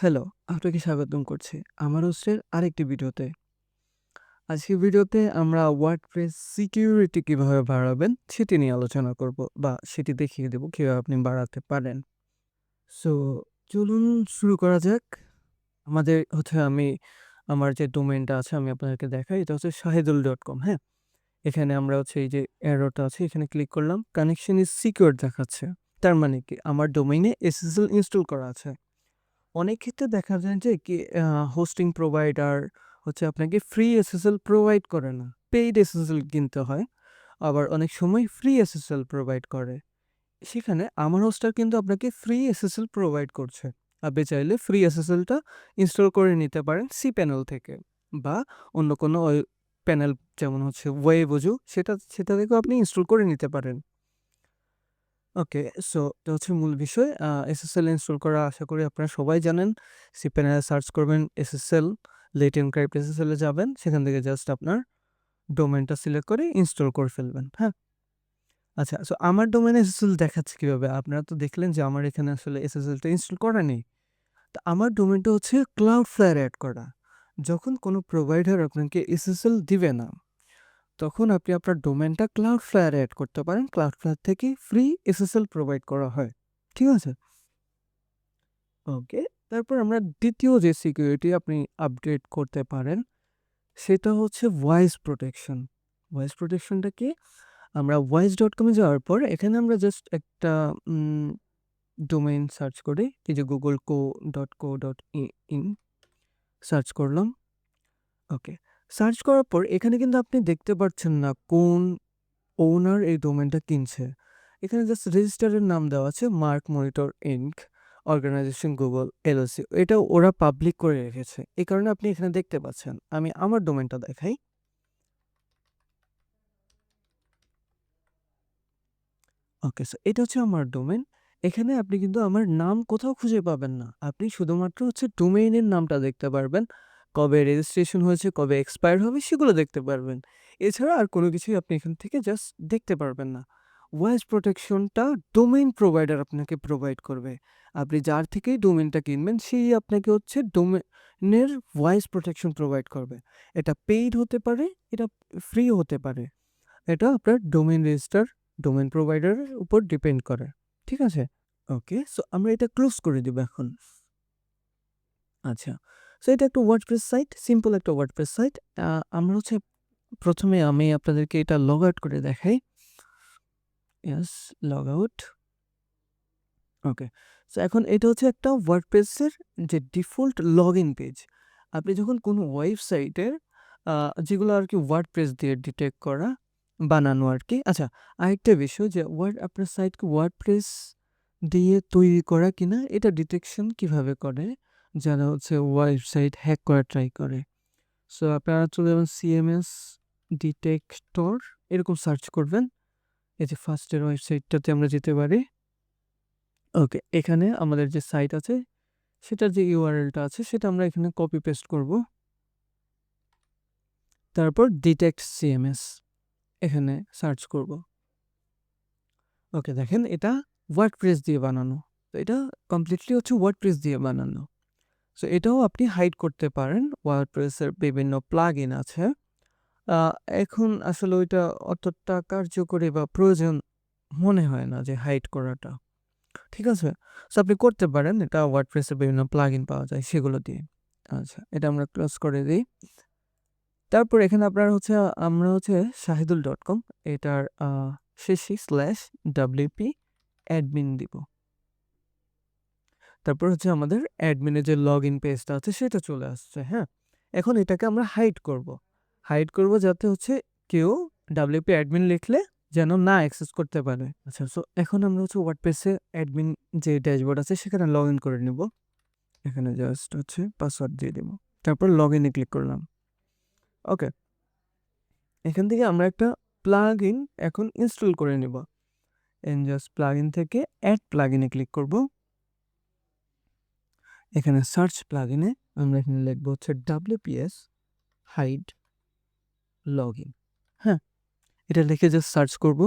Hello, আপনাকে স্বাগতম করছি আমার হোস্টের আরেকটি ভিডিওতে। আজকের ভিডিওতে আমরা ওয়ার্ডপ্রেস সিকিউরিটি কিভাবে বাড়াবেন সেটি নিয়ে আলোচনা করব বা সেটি দেখিয়ে দেব কিভাবে আপনি বাড়াতে পারেন। সো চলুন শুরু করা যাক। আমি আমার যে ডোমেইনটা আছে আমি আপনাদেরকে দেখাই। এটা হচ্ছে shahidul.com, হ্যাঁ? এখানে আমরা হচ্ছে এই যে অ্যারোটা আছে এখানে ক্লিক করলাম। কানেকশন ইজ সিকিউর দেখাচ্ছে। তার মানে কি আমার ডোমেইনে SSL ইনস্টল করা আছে। অনেক ক্ষেত্রে দেখা যায় যে কি হোস্টিং প্রোভাইডার হচ্ছে আপনাকে ফ্রি এসএসএল প্রোভাইড করে না, পেইড এসএসএল কিনতে হয়। আবার অনেক সময় ফ্রি এসএসএল প্রোভাইড করে। সেখানে আমার হোস্টার কিন্তু আপনাকে ফ্রি এসএসএল প্রোভাইড করছে। আপনি চাইলে ফ্রি এসএসএলটা ইনস্টল করে নিতে পারেন সি প্যানেল থেকে বা অন্য কোনো প্যানেল যেমন হচ্ছে ওয়েবজু সেটা থেকেও আপনি ইনস্টল করে নিতে পারেন। ওকে, সো এটা হচ্ছে মূল বিষয়। এসএসএল ইনস্টল করা আশা করি আপনারা সবাই জানেন। cPanel সার্চ করবেন এসএসএল, লেট এনক্রিপ্ট এসএসএল এ যাবেন। সেখান থেকে জাস্ট আপনার ডোমেইনটা সিলেক্ট করে ইনস্টল করে ফেলবেন। হ্যাঁ? আচ্ছা, সো আমার ডোমেইনে এসএসএল দেখাচ্ছে কিভাবে? আপনারা তো দেখলেন যে আমার এখানে আসলে এসএসএলটা ইনস্টল করা নেই। তো আমার ডোমেইনটা হচ্ছে Cloudflare এড করা। যখন কোনো প্রোভাইডার আপনাকে এসএসএল দিবে না, তখন আপনি আপনার ডোমেইনটা Cloudflare এ এড করতে পারেন। Cloudflare থেকেই ফ্রি এসএসএল প্রোভাইড করা হয়। ঠিক আছে? ওকে। তারপর আমরা দ্বিতীয় যে সিকিউরিটি আপনি আপডেট করতে পারেন, সেটা হচ্ছে ভয়েস প্রোটেকশন। ভয়েস প্রোটেকশনটা কি? আমরা voice.com এ যাওয়ার পর এখানে আমরা জাস্ট একটা ডোমেইন সার্চ করি। এই যে googleco.co.in সার্চ করলাম। ওকে। সার্চ করার পর এখানে কিন্তু আপনি দেখতে পাচ্ছেন না কোন ওনার এই ডোমেইনটা কিনছে। এখানে জাস্ট রেজিস্ট্রারের নাম দেওয়া আছে MarkMonitor Inc, organisation Google LLC. এটা ওরা পাবলিক করে রেখেছে। এই কারণে আপনি এখানে দেখতে পাচ্ছেন। আমি আমার ডোমেইনটা দেখাই। ওকে, সো এটা হচ্ছে আমার ডোমেইন। এখানে আপনি কিন্তু আমার নাম কোথাও খুঁজে পাবেন না। আপনি শুধুমাত্র হচ্ছে ডোমেইনের নামটা দেখতে পারবেন। কবে রেজিস্ট্রেশন হয়েছে, কবে এক্সপায়ার হবে সেগুলো দেখতে পারবেন। এছাড়া আর কোনো কিছুই আপনি এখান থেকে জাস্ট দেখতে পারবেন না। ভয়েস প্রোটেকশনটা ডোমেইন প্রোভাইডার আপনাকে প্রোভাইড করবে। আপনি যার থেকেই ডোমেইনটা কিনবেন সেই আপনাকে হচ্ছে ডোমেইনের ভয়েস প্রোটেকশন প্রোভাইড করবে। এটা পেইড হতে পারে, এটা ফ্রিও হতে পারে। এটা আপনার ডোমেইন রেজিস্ট্রার, ডোমেইন প্রোভাইডারের উপর ডিপেন্ড করে। ঠিক আছে? ওকে, সো আমরা এটা ক্লোজ করে দিব এখন। আচ্ছা, সো এটা একটা ওয়ার্ডপ্রেস সাইট, সিম্পল একটা ওয়ার্ডপ্রেস সাইট। আমরা হচ্ছে প্রথমে আমি আপনাদেরকে এটা লগ আউট করে দেখাই। Yes, log out. Okay, so এখন এটা হচ্ছে একটা ওয়ার্ডপ্রেসের যে ডিফল্ট লগইন পেজ। আপনি যখন কোনো ওয়েবসাইটের যেগুলো আর কি ওয়ার্ডপ্রেস দিয়ে ডিটেক্ট করা, বানানো আর কি। আচ্ছা, আরেকটা বিষয় যে আপনার সাইট কি ওয়ার্ডপ্রেস দিয়ে তৈরি করা কিনা এটা ডিটেকশন কিভাবে করে যারা হচ্ছে ওয়েবসাইট হ্যাক করার ট্রাই করে। সো আপনারা চলে যাবেন সিএমএস ডিটেক্টর, এরকম সার্চ করবেন। এই যে ফার্স্টের ওয়েবসাইটটাতে আমরা যেতে পারি। ওকে, এখানে আমাদের যে সাইট আছে সেটার যে ইউআরএলটা আছে সেটা আমরা এখানে কপি পেস্ট করব। তারপর ডিটেক্ট সিএমএস এখানে সার্চ করব। ওকে, দেখেন এটা ওয়ার্ডপ্রেস দিয়ে বানানো। তো এটা কমপ্লিটলি হচ্ছে ওয়ার্ডপ্রেস দিয়ে বানানো। সো এটাও আপনি হাইড করতে পারেন। ওয়ার্ডপ্রেসের বিভিন্ন প্লাগইন আছে। আ এখন আসলে ওইটা অতটা কার্যকরী বা প্রয়োজন মনে হয় না যে হাইড করাটা। ঠিক আছে? সো আপনি করতে পারেন। এটা ওয়ার্ডপ্রেসের বিভিন্ন প্লাগইন পাওয়া যায় সেগুলো দিয়ে। আচ্ছা, এটা আমরা ক্লোজ করে দেই। তারপর এখানে আমরা হচ্ছে shahidul.com এটার শেষে /wp অ্যাডমিন দিব। তারপর হচ্ছে আমাদের অ্যাডমিনের যে লগইন পেজটা আছে সেটা চলে আসছে, হ্যাঁ? এখন এটাকে আমরা হাইড করব। হাইড করব যাতে হচ্ছে কেউ wp অ্যাডমিন লিখলে যেন না অ্যাক্সেস করতে পারে। আচ্ছা, সো এখন আমরা হচ্ছে ওয়ার্ডপ্রেসে অ্যাডমিন যে ড্যাশবোর্ড আছে সেখানে লগইন করে নিব। এখানে জাস্ট হচ্ছে পাসওয়ার্ড দিয়ে দিব। তারপর লগইনে ক্লিক করলাম। ওকে, এখান থেকে আমরা একটা প্লাগইন এখন ইনস্টল করে নিব। জাস্ট প্লাগইন থেকে অ্যাড প্লাগইনে ক্লিক করব। এখানে সার্চ প্লাগইনে আমরা এখানে লিখব হচ্ছে WPS হাইড লগইন। হ্যাঁ, এটা লিখে জাস্ট সার্চ করব।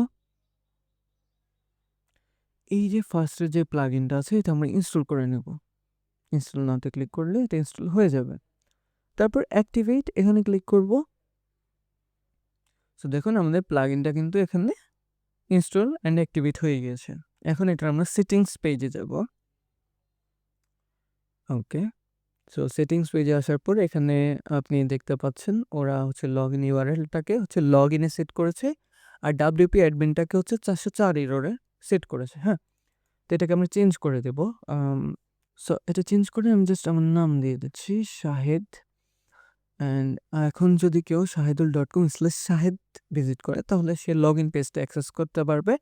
এই যে ফার্স্টের যে প্লাগইনটা আছে এটা আমরা ইনস্টল করে নেব। ইনস্টল নাওতে ক্লিক করলে এটা ইনস্টল হয়ে যাবে। তারপর অ্যাক্টিভেট এখানে ক্লিক করব। সো দেখুন আমাদের প্লাগইনটা কিন্তু এখানে ইনস্টল অ্যান্ড অ্যাক্টিভেট হয়ে গিয়েছে। এখন এটা আমরা সেটিংস পেজে যাব। ওকে, সো সেটিংস পেজে আসার পর এখানে আপনি দেখতে পাচ্ছেন ওরা হচ্ছে লগ ইন ইউআরএলটাকে হচ্ছে লগ ইনে সেট করেছে, আর ডাব্লিউপি অ্যাডমিনটাকে হচ্ছে 404 এররে সেট করেছে। হ্যাঁ, তো এটাকে আমরা চেঞ্জ করে দেব। সো এটা চেঞ্জ করে আমি জাস্ট আমার নাম দিয়ে দিচ্ছি শাহেদ। অ্যান্ড এখন যদি কেউ shahidul.com/shahid ভিজিট করে তাহলে সে লগ ইন পেজটা অ্যাক্সেস করতে পারবে।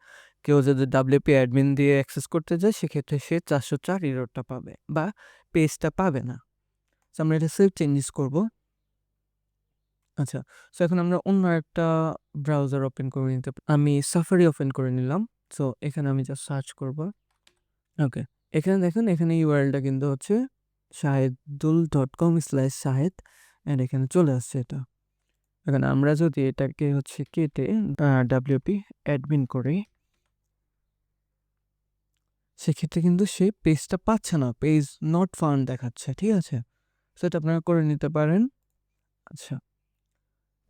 কেউ যদি ডাব্লিউপি অ্যাডমিন দিয়ে অ্যাক্সেস করতে যায় সেক্ষেত্রে সে 404 এররটা পাবে বা পেজটা পাবে না। সো আমরা এটা সেভ চেঞ্জেস করব। আচ্ছা, সো এখন আমরা অন্য একটা ব্রাউজার ওপেন করে নিতে আমি সাফারি ওপেন করে নিলাম। সো এখানে আমি জাস্ট সার্চ করব। ওকে, এখানে দেখেন এখানে ইউআরএলটা কিন্তু হচ্ছে shahidul.com/shahid অ্যান্ড এখানে চলে আসছে এটা। এখন আমরা যদি এটাকে হচ্ছে কেটে ডাব্লিউপি অ্যাডমিন করি সেক্ষেত্রে কিন্তু সে পেজটা পাচ্ছে না, পেজ নট ফাউন্ড দেখাচ্ছে। ঠিক আছে, সেটা আপনারা করে নিতে পারেন। আচ্ছা,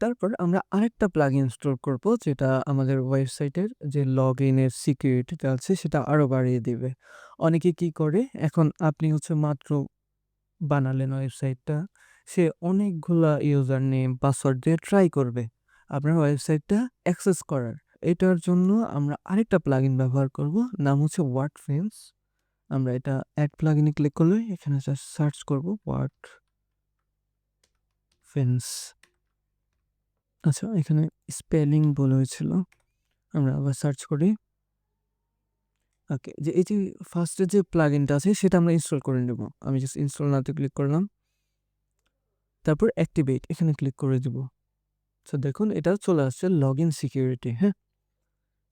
তারপর আমরা আরেকটা প্লাগ ইনস্টল করব যেটা আমাদের ওয়েবসাইটের যে লগ ইনের সিকিউরিটিটা আছে সেটা আরও বাড়িয়ে দিবে। অনেকে কি করে, এখন আপনি হচ্ছে মাত্র বানালেন ওয়েবসাইটটা, সে অনেকগুলা ইউজার নেম পাসওয়ার্ড দিয়ে ট্রাই করবে আপনার ওয়েবসাইটটা অ্যাক্সেস করার। এটার জন্য আমরা আরেকটা প্লাগইন ব্যবহার করব, নাম হচ্ছে ওয়ার্ডফ্রেন্স। আমরা এটা অ্যাড প্লাগইনে ক্লিক করলে এখানে জাস্ট সার্চ করব ওয়ার্ডফ্রেন্স। আচ্ছা, এখানে স্পেলিং ভুল হয়েছিল, আমরা আবার সার্চ করি। ওকে, যে এই যে ফার্স্টে যে প্লাগইনটা আছে সেটা আমরা ইনস্টল করে নেব। আমি জাস্ট ইনস্টল নাওতে ক্লিক করলাম, তারপর অ্যাক্টিভেট এখানে ক্লিক করে দেব। সো দেখুন এটা চলে আসছে লগ ইন সিকিউরিটি। হ্যাঁ,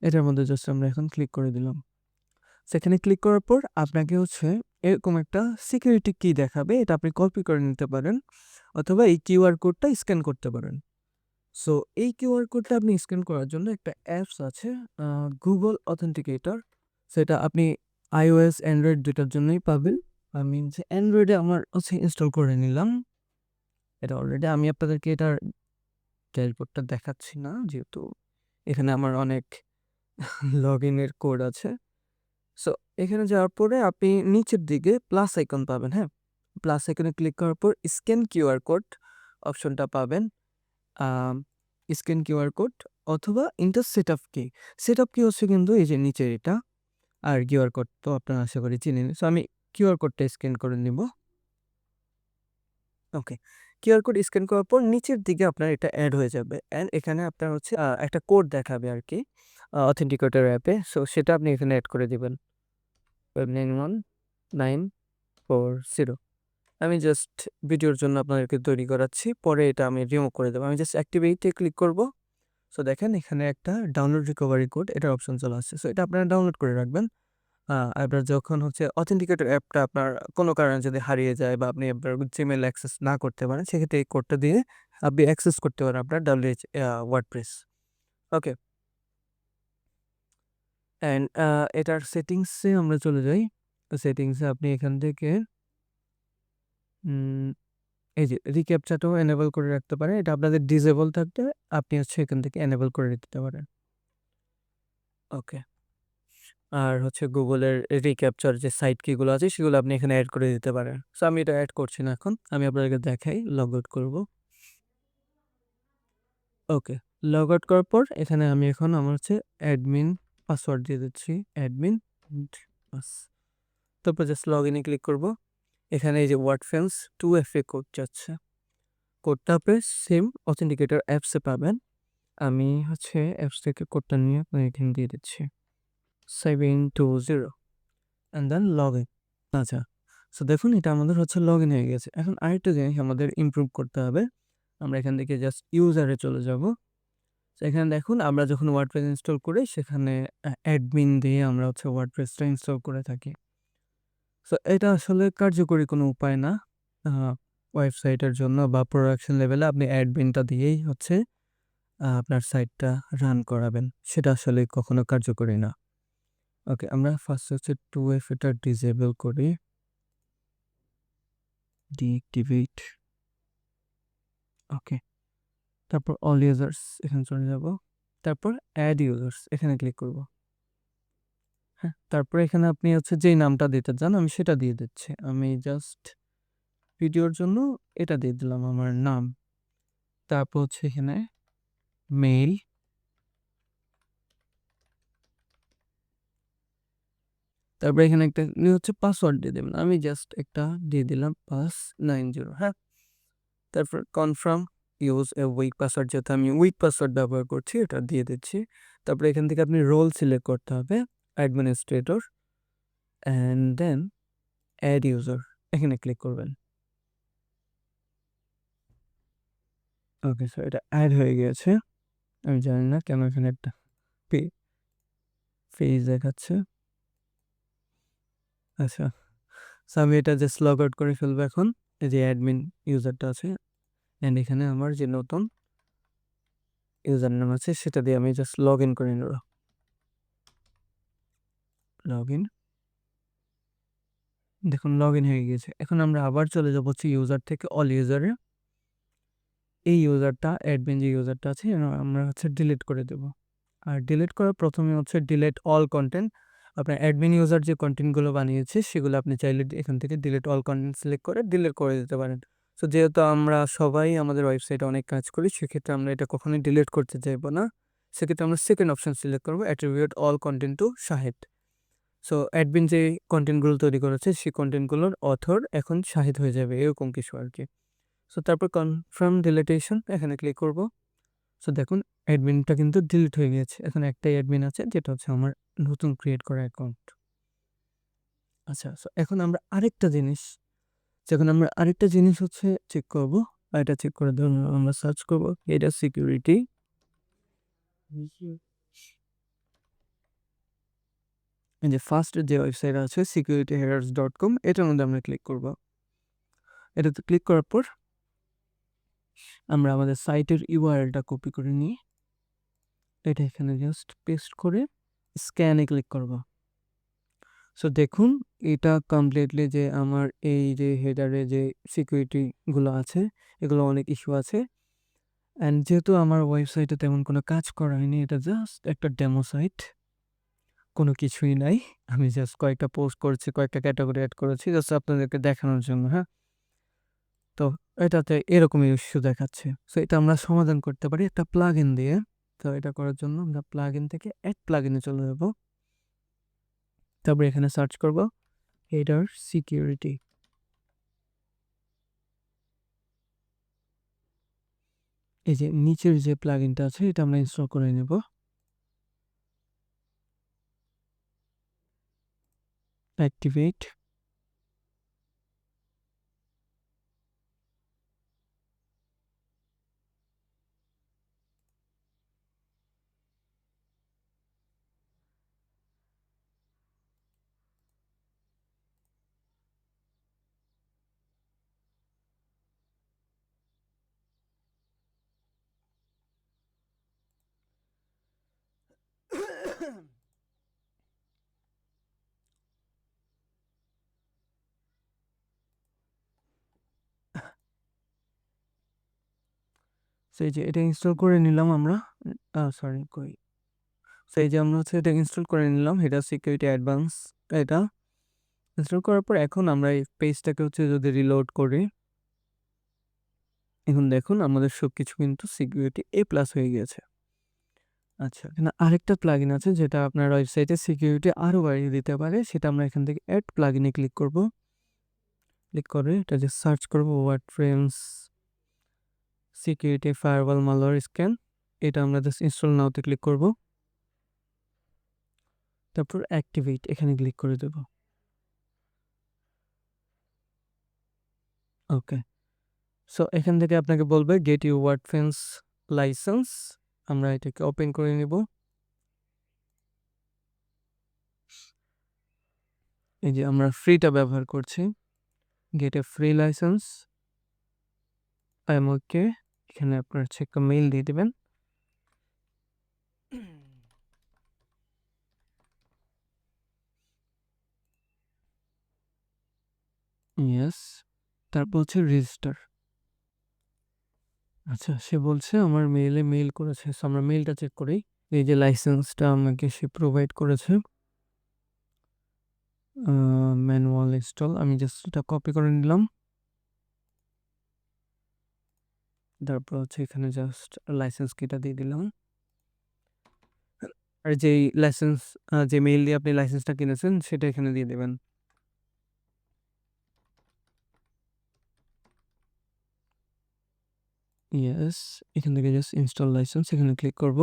এটার মধ্যে জাস্ট আমরা এখন ক্লিক করে দিলাম। সেখানে ক্লিক করার পর আপনাকে হচ্ছে এরকম একটা সিকিউরিটি কি দেখাবে, এটা আপনি কপি করে নিতে পারেন অথবা এই কিউআর কোডটা স্ক্যান করতে পারেন। সো এই কিউআর কোডটা আপনি স্ক্যান করার জন্য একটা অ্যাপস আছে, গুগল অথেন্টিকেটর। সেটা আপনি iOS অ্যান্ড্রয়েড দুটার জন্যই পাবেন। আমি যে অ্যান্ড্রয়েডে আমার হচ্ছে ইনস্টল করে নিলাম এটা অলরেডি। আমি আপনাদেরকে এটার ড্যাশবোর্ডটা দেখাচ্ছি না যেহেতু এখানে আমার অনেক লগ ইনের কোড আছে। সো এখানে যাওয়ার পরে আপনি নিচের দিকে প্লাস আইকন পাবেন। হ্যাঁ, প্লাস আইকনে ক্লিক করার পর স্ক্যান কিউআর কোড অপশনটা পাবেন। স্ক্যান কিউআর কোড অথবা ইন্টার সেটআপ কি। সেটআপ কি হচ্ছে কিন্তু এই যে নিচের এটা, আর কিউআর কোড তো আপনারা আশা করি চিনেন। সো আমি কিউআর কোডটা স্ক্যান করে নিব। ওকে, কিউআর কোড স্ক্যান করার পর নিচের দিকে আপনার এটা অ্যাড হয়ে যাবে অ্যান্ড এখানে আপনার হচ্ছে একটা কোড দেখাবে আর কি অথেন্টিকেটর অ্যাপে। সো সেটা আপনি এখানে অ্যাড করে দিবেন 591940। আমি জাস্ট ভিডিওর জন্য আপনাদেরকে তৈরি করাচ্ছি, পরে এটা আমি রিমুভ করে দেবো। আমি জাস্ট অ্যাক্টিভেটে ক্লিক করব। সো দেখেন এখানে একটা ডাউনলোড রিকভারি কোড এটার অপশন চলে আসছে। সো এটা আপনারা ডাউনলোড করে রাখবেন। আপনার যখন হচ্ছে অথেন্টিকেটর অ্যাপটা আপনার কোনো কারণে যদি হারিয়ে যায় বা আপনি আপনার জিমেল অ্যাক্সেস না করতে পারেন সেক্ষেত্রে এই কোডটা দিয়ে আপনি অ্যাক্সেস করতে পারেন আপনার ওয়ার্ডপ্রেস। ওকে, অ্যান্ড এটার সেটিংসে আমরা চলে যাই। সেটিংসে আপনি এখান থেকে এই যে রিক্যাপচাটাও এনেবল করে রাখতে পারেন। এটা আপনাদের ডিসেবল থাকলে আপনি হচ্ছে এখান থেকে এনেবল করে দিতে পারেন। ওকে, আর হচ্ছে গুগলের রিক্যাপচার যে সাইট কিগুলো আছে সেগুলো আপনি এখানে অ্যাড করে দিতে পারেন। সো আমি এটা অ্যাড করছি না এখন, আমি আপনাদেরকে দেখাই। লগ আউট করব। ওকে, লগ আউট করার পর এখানে আমি এখন আমার হচ্ছে অ্যাডমিন পাসওয়ার্ড দিয়ে দিচ্ছি, অ্যাডমিন পাস। তারপর জাস্ট লগ ইনে ক্লিক করব। এখানে এই যে ওয়ার্ডফ্রেন্স 2FA কোড যাচ্ছে, কোডটা আপনি সেম অথেন্টিকেটর অ্যাপসে পাবেন। আমি হচ্ছে অ্যাপস থেকে কোডটা নিয়ে আপনার এখানে দিয়ে দিচ্ছি 720 অ্যান্ড দেন লগ ইন। আচ্ছা, সো দেখুন এটা আমাদের হচ্ছে লগ ইন হয়ে গেছে। এখন আরেকটা জিনিস আমাদের ইমপ্রুভ করতে হবে। আমরা এখান থেকে জাস্ট ইউজারে চলে যাব। তো এখানে দেখুন আমরা যখন ওয়ার্ডপ্রেস ইনস্টল করি সেখানে অ্যাডমিন দিয়ে আমরা হচ্ছে ওয়ার্ডপ্রেসটা ইনস্টল করে থাকি। সো এটা আসলে কার্যকরী কোনো উপায় না ওয়েবসাইটের জন্য বা প্রোডাকশন লেভেলে আপনি অ্যাডমিনটা দিয়েই হচ্ছে আপনার সাইটটা রান করাবেন, সেটা আসলে কখনো কার্যকরী না। ওকে, আমরা ফার্স্ট হচ্ছে 2FA টা ডিসেবল করি। ডিঅ্যাক্টিভেট। ওকে, তারপর অল ইউজার্স এখানে চলে যাব, তারপর অ্যাড ইউজার্স এখানে ক্লিক করব। হ্যাঁ, তারপর এখানে আপনি হচ্ছে যেই নামটা দিতে চান আমি সেটা দিয়ে দিচ্ছি। আমি জাস্ট ভিডিওর জন্য এটা দিয়ে দিলাম আমার নাম। তারপর হচ্ছে এখানে মেইল, তারপর এখানে একটা হচ্ছে পাসওয়ার্ড দিয়ে দেবেন। আমি জাস্ট একটা দিয়ে দিলাম 590। হ্যাঁ, তারপর confirm use a week password, যেহেতু আমি উইক পাসওয়ার্ড ব্যবহার করছি এটা দিয়ে দিচ্ছি। তারপরে এখান থেকে আপনি রোল সিলেক্ট করতে হবে, administrator, and then add user এখানে ক্লিক করবেন। ওকে, সো এটা অ্যাড হয়ে গিয়েছে। আমি জানি না কেন এখানে একটা পেজ দেখাচ্ছে। আচ্ছা, সো আমি এটা জাস্ট লগ আউট করে ফেলবো এখন। এই যে অ্যাডমিন ইউজারটা আছে, অ্যান্ড এখানে আমার যে নতুন ইউজার নাম আছে সেটা দিয়ে আমি জাস্ট লগ ইন করে নেব। লগ ইন, দেখুন লগ ইন হয়ে গিয়েছে। এখন আমরা আবার চলে যাবো হচ্ছে ইউজার থেকে অল ইউজারে। এই ইউজারটা অ্যাডমিন যে ইউজারটা আছে আমরা হচ্ছে ডিলিট করে দেব। আর ডিলিট করার প্রথমে হচ্ছে ডিলিট অল কন্টেন্ট। আপনার অ্যাডমিন ইউজার যে কন্টেন্টগুলো বানিয়েছে সেগুলো আপনি চাইলে এখান থেকে ডিলিট অল কন্টেন্ট সিলেক্ট করে ডিলিট করে দিতে পারেন। সো যেহেতু আমরা সবাই আমাদের ওয়েবসাইটে অনেক কাজ করি, সেক্ষেত্রে আমরা এটা কখনোই ডিলিট করতে চাইবো না। সেক্ষেত্রে আমরা সেকেন্ড অপশন সিলেক্ট করবো, attribute all content two Shahid. So admin যে কন্টেন্টগুলো তৈরি করেছে সেই কন্টেন্টগুলোর অথর এখন শাহিদ হয়ে যাবে, এরকম কিছু আর কি। সো তারপর কনফার্ম ডিলিটেশন এখানে ক্লিক করব। সো দেখুন অ্যাডমিনটা কিন্তু ডিলিট হয়ে গেছে। এখন একটাই অ্যাডমিন আছে, যেটা হচ্ছে আমার নতুন ক্রিয়েট করা অ্যাকাউন্ট। আচ্ছা, সো এখন আমরা আরেকটা জিনিস হচ্ছে চেক করব। আর এটা চেক করে ধরুন আমরা সার্চ করব এটা সিকিউরিটি। এই যে ফার্স্ট যে ওয়েবসাইট আছে securityhackers.com, এটার মধ্যে আমরা ক্লিক করব। এটাতে ক্লিক করার পর আমরা আমাদের সাইটের ইউআরএলটা কপি করে নিয়ে এটা এখানে জাস্ট পেস্ট করে স্ক্যানে ক্লিক করব। সো দেখুন এটা কমপ্লিটলি যে আমার এই যে হেডারে যে সিকিউরিটিগুলো আছে এগুলো অনেক ইস্যু আছে। অ্যান্ড যেহেতু আমার ওয়েবসাইটে তেমন কোনো কাজ করা হয়নি, এটা জাস্ট একটা ডেমো সাইট, কোনো কিছুই নাই। আমি জাস্ট কয়েকটা পোস্ট করেছি, কয়েকটা ক্যাটাগরি অ্যাড করেছি জাস্ট আপনাদেরকে দেখানোর জন্য। হ্যাঁ, তো এটাতে এরকমই ইস্যু দেখাচ্ছে। সো এটা আমরা সমাধান করতে পারি একটা প্লাগ ইন দিয়ে। তো এটা করার জন্য আমরা প্লাগ ইন থেকে অ্যাড প্লাগ ইনে চলে যাব। তারপরে এখানে সার্চ করব হেডার সিকিউরিটি। এই যে নিচের যে প্লাগ ইনটা আছে এটা আমরা ইনস্টল করে নেব। অ্যাক্টিভেট, সেই যে এটা ইনস্টল করে নিলাম আমরা। সরি কই, সেই যে আমরা হচ্ছে এটা ইনস্টল করে নিলাম হেডার সিকিউরিটি অ্যাডভান্স। এটা ইনস্টল করার পর এখন আমরা এই পেজটাকে হচ্ছে যদি রিলোড করি, এখন দেখুন আমাদের সব কিছু কিন্তু সিকিউরিটি A+ হয়ে গিয়েছে। আচ্ছা, এখানে আরেকটা প্লাগইন আছে যেটা আপনার ওয়েবসাইটে সিকিউরিটি আরও বাড়িয়ে দিতে পারে, সেটা আমরা এখান থেকে অ্যাড প্লাগইনে ক্লিক করব। ক্লিক করে এটা যে সার্চ করব WordPress security firewall malware scan, এটা আমরা জাস্ট ইনস্টল নাওতে ক্লিক করব। তারপর অ্যাক্টিভেট এখানে ক্লিক করে দেব। ওকে, সো এখান থেকে আপনাকে বলবে গেট ইউ ওয়ার্ডপ্রেস লাইসেন্স। আমরা এটাকে ওপেন করে নেব। এই যে আমরা ফ্রিটা ব্যবহার করছি, get a free license. I am okay, এখানে আপনার হচ্ছে একটা মেইল দিয়ে দেবেন। ইয়েস, তারপর হচ্ছে রেজিস্টার। আচ্ছা, সে বলছে আমার মেইলে মেইল করেছে। সো আমরা মেইলটা চেক করি। এই যে লাইসেন্সটা আমাকে সে প্রোভাইড করেছে। ম্যানুয়াল ইনস্টল, আমি জাস্ট এটা কপি করে নিলাম। তারপর হচ্ছে এখানে জাস্ট লাইসেন্স কিটা দিয়ে দিলাম। আর যেই লাইসেন্স, যে মেইল দিয়ে আপনি লাইসেন্সটা কিনেছেন সেটা এখানে দিয়ে দেবেন। ইয়েস, এখান থেকে জাস্ট ইনস্টল লাইসেন্স এখানে ক্লিক করব।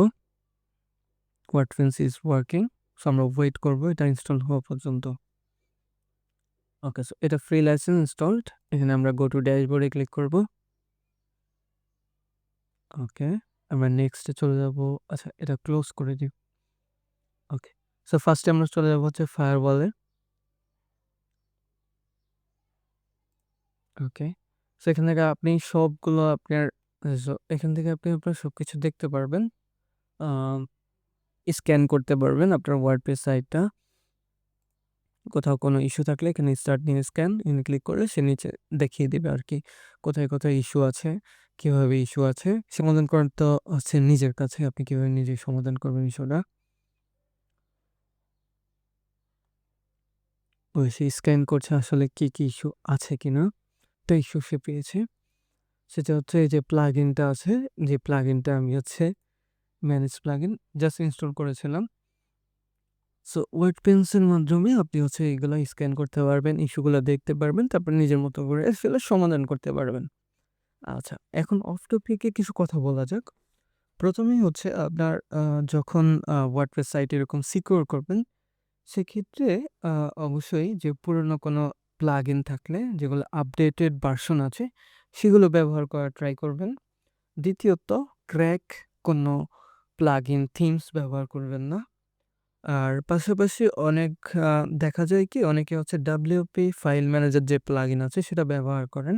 WordPress is working. সো আমরা ওয়েট করব এটা ইনস্টল হওয়া পর্যন্ত। ওকে, সো এটা ফ্রি লাইসেন্স ইনস্টলড। এখানে আমরা গো টু ড্যাশবোর্ডে ক্লিক করব। ওকে, আমরা নেক্সটে চলে যাব। আচ্ছা, এটা ক্লোজ করে দিই। ওকে, সো ফার্স্টে আমরা চলে যাব হচ্ছে ফায়ারওয়ালে। ওকে, সো এখান থেকে আপনি সবগুলো আপনার এখান থেকে আপনি আপনার সবকিছু দেখতে পারবেন। স্ক্যান করতে পারবেন আপনার ওয়ার্ডপ্রেস সাইটটা। কোথাও কোনো ইস্যু থাকলে এখানে স্টার্ট নিউ স্ক্যান এখানে ক্লিক করলে সে নিচে দেখিয়ে দেবে আর কি কোথায় কোথায় ইস্যু আছে, কীভাবে ইস্যু আছে। সমাধান করার তো হচ্ছে নিজের কাছে, আপনি কীভাবে নিজেই সমাধান করবেন ইস্যুটা। ওই সে স্ক্যান করছে আসলে কি কি ইস্যু আছে কিনা। একটা ইস্যু সে পেয়েছে, সেটা হচ্ছে এই যে প্লাগইনটা আছে, যে প্লাগইনটা আমি হচ্ছে ম্যানেজ প্লাগইন জাস্ট ইনস্টল করেছিলাম। সো ওয়ার্ডপ্রেসের মাধ্যমে আপনি হচ্ছে এগুলো স্ক্যান করতে পারবেন, ইস্যুগুলো দেখতে পারবেন, তারপর নিজের মতো করে আসলে সমাধান করতে পারবেন। আচ্ছা, এখন অফ টপিকে কিছু কথা বলা যাক। প্রথমেই হচ্ছে আপনার যখন ওয়ার্ডপ্রেস সাইট এরকম সিকিউর করবেন, সেক্ষেত্রে অবশ্যই যে পুরনো কোনো প্লাগইন থাকলে যেগুলো আপডেটেড ভার্সন আছে সেগুলো ব্যবহার করার ট্রাই করবেন। দ্বিতীয়ত, ক্র্যাক কোনো প্লাগইন থিমস ব্যবহার করবেন না। আর পাশাপাশি অনেক দেখা যায় কি অনেকে হচ্ছে WP ফাইল ম্যানেজার যে প্লাগইন আছে সেটা ব্যবহার করেন।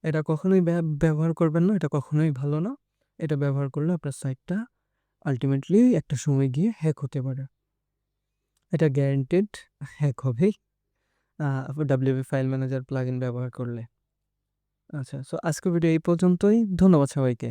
এটা কখনোই ব্যবহার করবেন না, এটা কখনোই ভালো না। এটা ব্যবহার করলে আপনার সাইটটা আল্টিমেটলি একটা সময় গিয়ে হ্যাক হতে পারে। এটা গ্যারান্টেড হ্যাক হবেই WP ফাইল ম্যানেজার প্লাগইন ব্যবহার করলে। আচ্ছা, সো আজকের ভিডিও এই পর্যন্তই। ধন্যবাদ সবাইকে।